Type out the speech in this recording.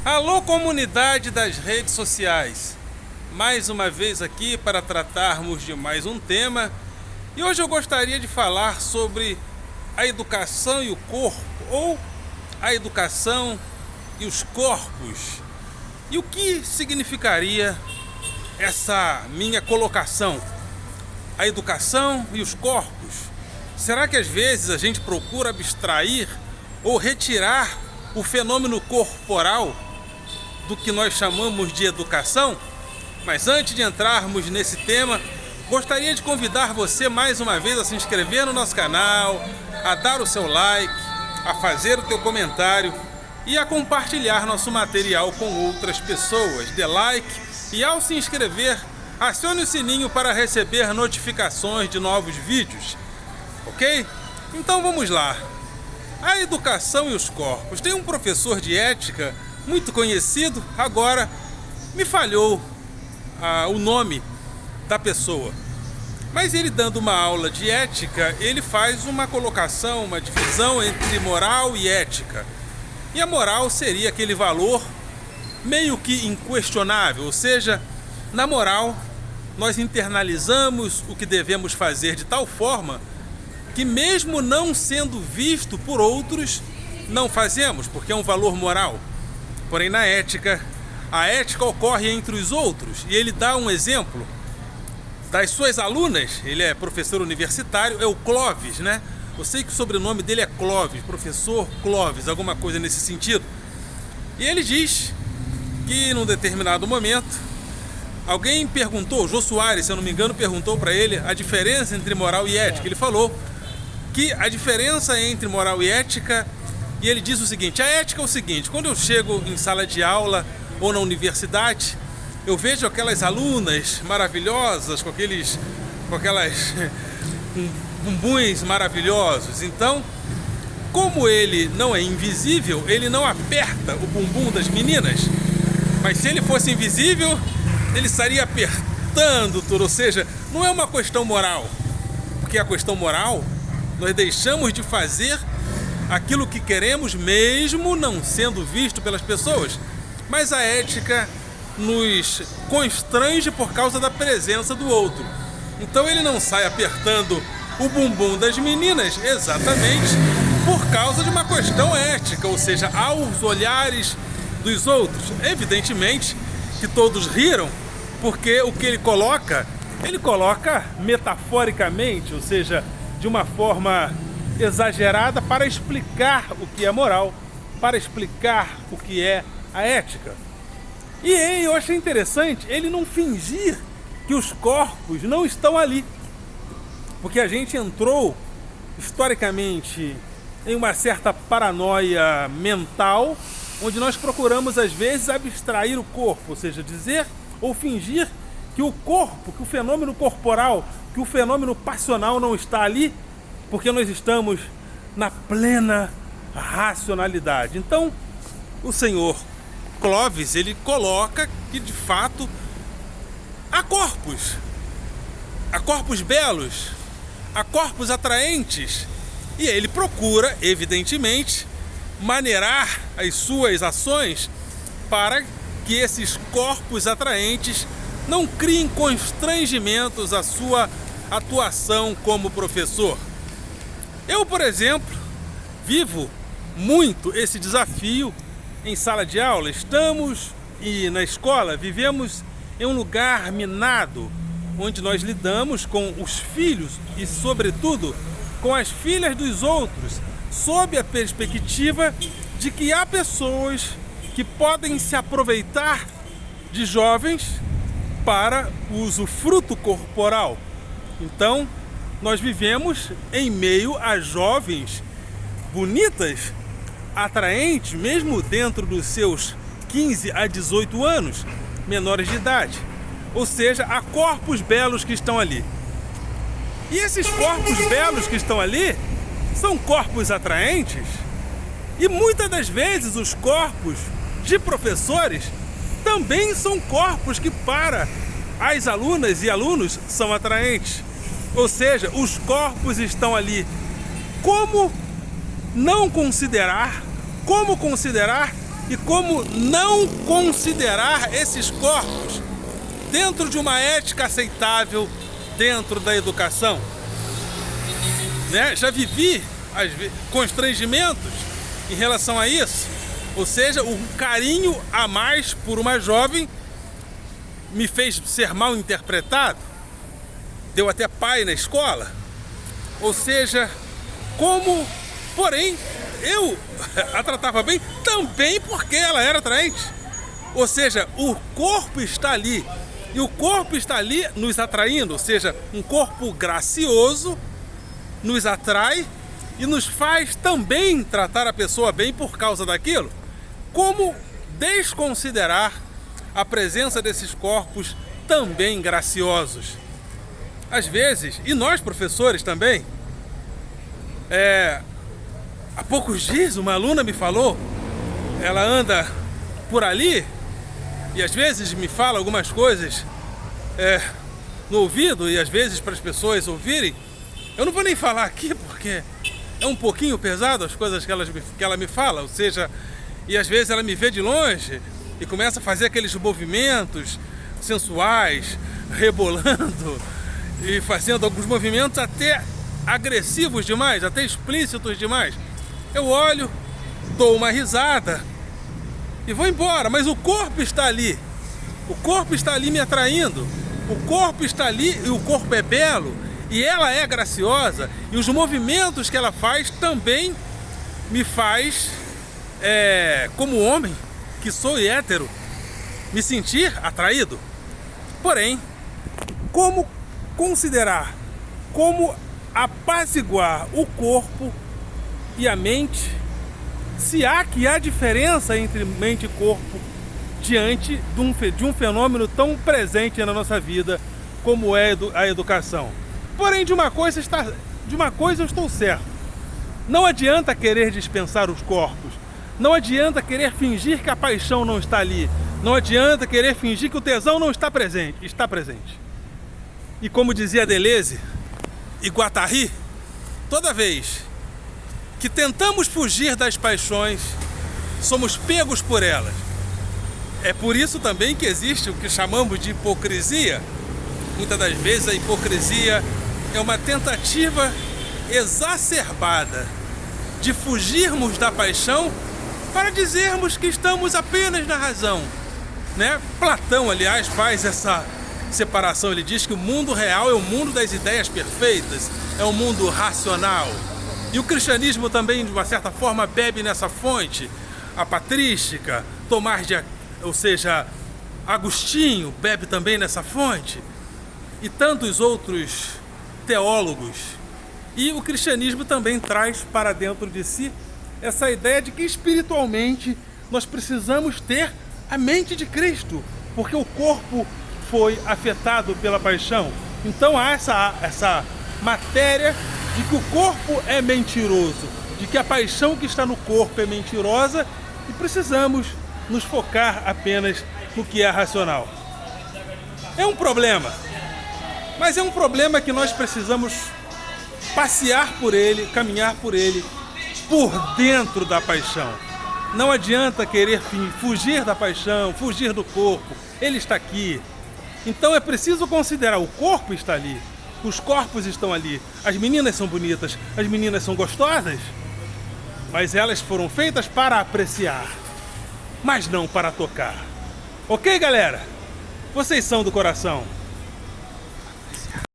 Alô, comunidade das redes sociais, mais uma vez aqui para tratarmos de mais um tema. E hoje eu gostaria de falar sobre a educação e o corpo, ou a educação e os corpos. E o que significaria essa minha colocação? A educação e os corpos. Será que às vezes a gente procura abstrair ou retirar o fenômeno corporal do que nós chamamos de educação? Mas antes de entrarmos nesse tema, gostaria de convidar você mais uma vez a se inscrever no nosso canal, a dar o seu like, a fazer o teu comentário e a compartilhar nosso material com outras pessoas. Dê like e, ao se inscrever, acione o sininho para receber notificações de novos vídeos. Ok? Então vamos lá. A educação e os corpos. Tem um professor de ética muito conhecido, agora me falhou o nome da pessoa. Mas ele, dando uma aula de ética, ele faz uma colocação, uma divisão entre moral e ética. E a moral seria aquele valor meio que inquestionável, ou seja, na moral nós internalizamos o que devemos fazer de tal forma que, mesmo não sendo visto por outros, não fazemos, porque é um valor moral. Porém, na ética, a ética ocorre entre os outros. E ele dá um exemplo das suas alunas. Ele é professor universitário, é o Clóvis, né? Eu sei que o sobrenome dele é Clóvis, professor Clóvis, alguma coisa nesse sentido. E ele diz que, num determinado momento, alguém perguntou, Jô Soares, se eu não me engano, perguntou para ele a diferença entre moral e ética. Ele falou que a diferença entre moral e ética, e ele diz o seguinte: a ética é o seguinte, quando eu chego em sala de aula ou na universidade, eu vejo aquelas alunas maravilhosas, com aquelas bumbuns maravilhosos. Então, como ele não é invisível, ele não aperta o bumbum das meninas. Mas se ele fosse invisível, ele estaria apertando tudo. Ou seja, não é uma questão moral, porque a questão moral, nós deixamos de fazer aquilo que queremos, mesmo não sendo visto pelas pessoas. Mas a ética nos constrange por causa da presença do outro. Então ele não sai apertando o bumbum das meninas exatamente por causa de uma questão ética, ou seja, aos olhares dos outros. Evidentemente que todos riram, porque o que ele coloca metaforicamente, ou seja, de uma forma exagerada, para explicar o que é moral, para explicar o que é a ética. E eu achei interessante ele não fingir que os corpos não estão ali, porque a gente entrou historicamente em uma certa paranoia mental, onde nós procuramos às vezes abstrair o corpo, ou seja, dizer ou fingir que o corpo, que o fenômeno corporal, que o fenômeno passional não está ali, porque nós estamos na plena racionalidade. Então, o senhor Clóvis, ele coloca que, de fato, há corpos belos, há corpos atraentes, e ele procura, evidentemente, maneirar as suas ações para que esses corpos atraentes não criem constrangimentos à sua atuação como professor. Eu, por exemplo, vivo muito esse desafio em sala de aula. Estamos e na escola vivemos em um lugar minado, onde nós lidamos com os filhos e, sobretudo, com as filhas dos outros, sob a perspectiva de que há pessoas que podem se aproveitar de jovens para o usufruto corporal. Então, nós vivemos em meio a jovens bonitas, atraentes, mesmo dentro dos seus 15 a 18 anos, menores de idade. Ou seja, há corpos belos que estão ali. E esses corpos belos que estão ali são corpos atraentes. E muitas das vezes os corpos de professores também são corpos que, para as alunas e alunos, são atraentes. Ou seja, os corpos estão ali. Como considerar e como não considerar esses corpos dentro de uma ética aceitável dentro da educação. Né? Já vivi constrangimentos em relação a isso, ou seja, um carinho a mais por uma jovem me fez ser mal interpretado, deu até pai na escola, ou seja, porém, eu a tratava bem também porque ela era atraente, ou seja, o corpo está ali, e o corpo está ali nos atraindo, ou seja, um corpo gracioso nos atrai e nos faz também tratar a pessoa bem por causa daquilo. Como desconsiderar a presença desses corpos também graciosos? Às vezes, e nós professores também, há poucos dias uma aluna me falou, ela anda por ali e às vezes me fala algumas coisas no ouvido e às vezes para as pessoas ouvirem. Eu não vou nem falar aqui porque é um pouquinho pesado as coisas que ela me fala, ou seja, e às vezes ela me vê de longe e começa a fazer aqueles movimentos sensuais, rebolando e fazendo alguns movimentos até agressivos demais, até explícitos demais. Eu olho, dou uma risada e vou embora, mas o corpo está ali. O corpo está ali me atraindo. O corpo está ali e o corpo é belo e ela é graciosa e os movimentos que ela faz também me faz, como homem que sou e hétero, me sentir atraído. Porém, como considerar, como apaziguar o corpo e a mente, se há diferença entre mente e corpo diante de um fenômeno tão presente na nossa vida como é a educação. Porém, de uma coisa eu estou certo. Não adianta querer dispensar os corpos. Não adianta querer fingir que a paixão não está ali. Não adianta querer fingir que o tesão não está presente. Está presente. E como dizia Deleuze e Guattari, toda vez que tentamos fugir das paixões, somos pegos por elas. É por isso também que existe o que chamamos de hipocrisia. Muitas das vezes a hipocrisia é uma tentativa exacerbada de fugirmos da paixão para dizermos que estamos apenas na razão, né? Platão, aliás, faz essa separação. Ele diz que o mundo real é o mundo das ideias perfeitas, é o mundo racional. E o cristianismo também, de uma certa forma, bebe nessa fonte. A patrística, ou seja, Agostinho bebe também nessa fonte. E tantos outros teólogos. E o cristianismo também traz para dentro de si essa ideia de que espiritualmente nós precisamos ter a mente de Cristo, porque o corpo foi afetado pela paixão. Então há essa matéria de que o corpo é mentiroso, de que a paixão que está no corpo é mentirosa e precisamos nos focar apenas no que é racional. É um problema, mas é um problema que nós precisamos passear por ele, caminhar por ele, por dentro da paixão. Não adianta querer fugir da paixão, fugir do corpo, ele está aqui. Então é preciso considerar, o corpo está ali, os corpos estão ali, as meninas são bonitas, as meninas são gostosas, mas elas foram feitas para apreciar, mas não para tocar. Ok, galera? Vocês são do coração.